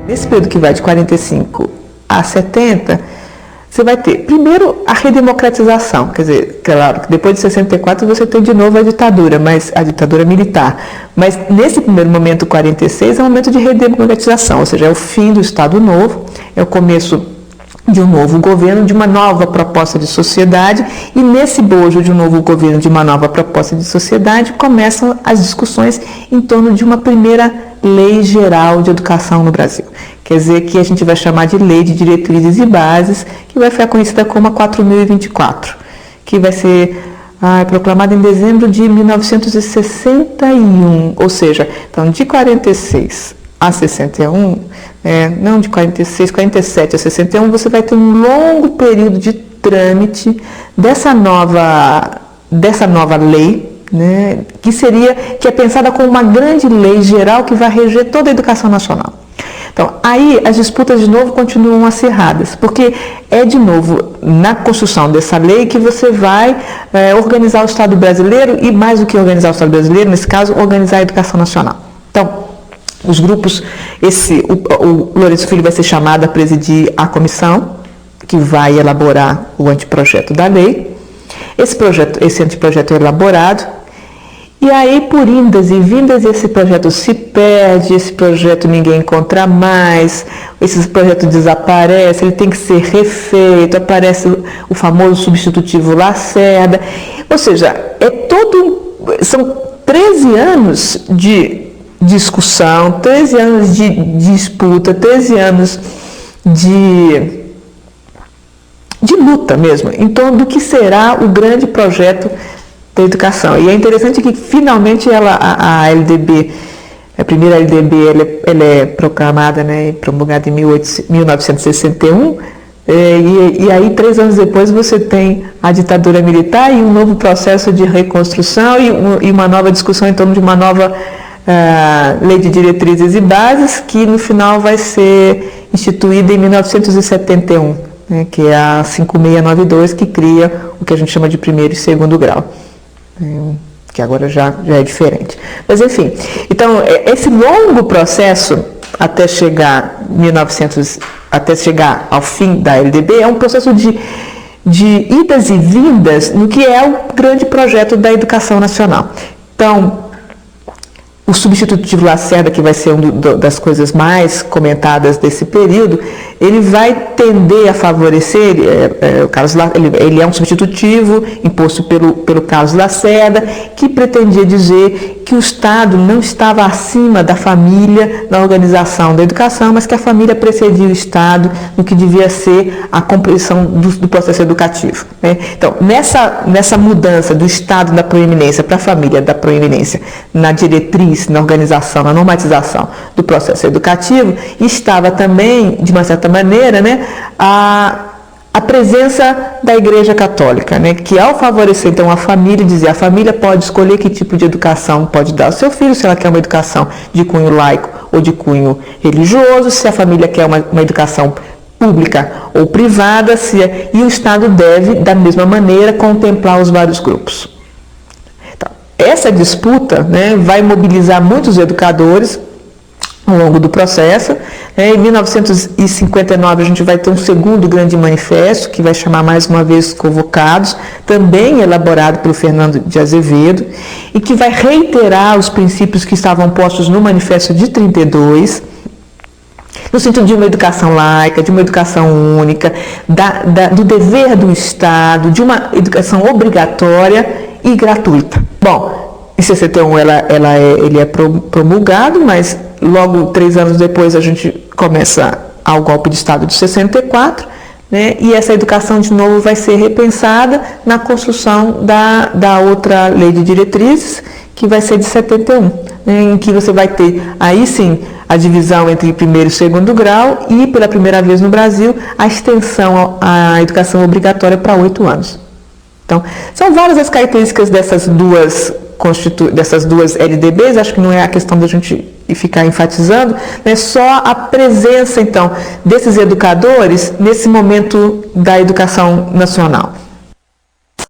Nesse período que vai de 45 a 70, você vai ter, primeiro, a redemocratização, quer dizer, claro, que depois de 64 você tem de novo a ditadura militar, mas nesse primeiro momento, 46, é um momento de redemocratização, ou seja, é o fim do Estado Novo, é o começo de um novo governo, de uma nova proposta de sociedade, e nesse bojo de um novo governo, de uma nova proposta de sociedade, começam as discussões em torno de uma primeira lei geral de educação no Brasil. Quer dizer, que a gente vai chamar de Lei de Diretrizes e Bases, que vai ficar conhecida como a 4.024, que vai ser proclamada em dezembro de 1961, ou seja, então de 46 a 61, não de 46, 47 a 61, você vai ter um longo período de trâmite dessa nova lei, né, que é pensada como uma grande lei geral que vai reger toda a educação nacional. Então, aí as disputas de novo continuam acirradas, porque é de novo na construção dessa lei que você vai organizar o Estado brasileiro e, mais do que organizar o Estado brasileiro, nesse caso, organizar a educação nacional. Então, os grupos, o Lourenço Filho vai ser chamado a presidir a comissão que vai elaborar o anteprojeto da lei. Esse anteprojeto é elaborado. E aí, por indas e vindas, esse projeto se perde, esse projeto ninguém encontra mais, esse projeto desaparece, ele tem que ser refeito, aparece o famoso substitutivo Lacerda. Ou seja, são 13 anos de discussão, 13 anos de disputa, 13 anos de luta mesmo, em torno do que será o grande projeto da educação. E é interessante que finalmente a LDB, a primeira LDB, ela é proclamada, né, promulgada em 1961, e aí 3 anos depois você tem a ditadura militar e um novo processo de reconstrução e uma nova discussão em torno de uma nova Lei de Diretrizes e Bases, que no final vai ser instituída em 1971, né, que é a 5692, que cria o que a gente chama de primeiro e segundo grau. Que agora já é diferente. Mas, enfim, então, esse longo processo até chegar ao fim da LDB é um processo de idas e vindas no que é o grande projeto da educação nacional. Então, o substitutivo Lacerda, que vai ser uma das coisas mais comentadas desse período, ele vai tender a favorecer, ele é um substitutivo imposto pelo Carlos Lacerda, que pretendia dizer que o Estado não estava acima da família na organização da educação, mas que a família precedia o Estado no que devia ser a compreensão do processo educativo, né? Então, nessa mudança do Estado da proeminência para a família da proeminência na diretriz, na organização, na normatização do processo educativo, estava também, de uma certa maneira, né, a presença da Igreja Católica, né, que ao favorecer então a família, dizer a família pode escolher que tipo de educação pode dar ao seu filho, se ela quer uma educação de cunho laico ou de cunho religioso, se a família quer uma educação pública ou privada, e o Estado deve, da mesma maneira, contemplar os vários grupos. Então, essa disputa, né, vai mobilizar muitos educadores ao longo do processo. Em 1959 a gente vai ter um segundo grande manifesto, que vai chamar mais uma vez Convocados, também elaborado pelo Fernando de Azevedo, e que vai reiterar os princípios que estavam postos no manifesto de 32, no sentido de uma educação laica, de uma educação única, do dever do Estado, de uma educação obrigatória e gratuita. Bom, em 61 ele é promulgado, mas logo 3 anos depois a gente começa ao golpe de Estado de 64, né, e essa educação de novo vai ser repensada na construção da outra lei de diretrizes, que vai ser de 71, né, em que você vai ter aí sim a divisão entre primeiro e segundo grau e, pela primeira vez no Brasil, a extensão à educação obrigatória para 8 anos. Então, são várias as características dessas duas LDBs, acho que não é a questão da gente ficar enfatizando, né, só a presença, então, desses educadores nesse momento da educação nacional.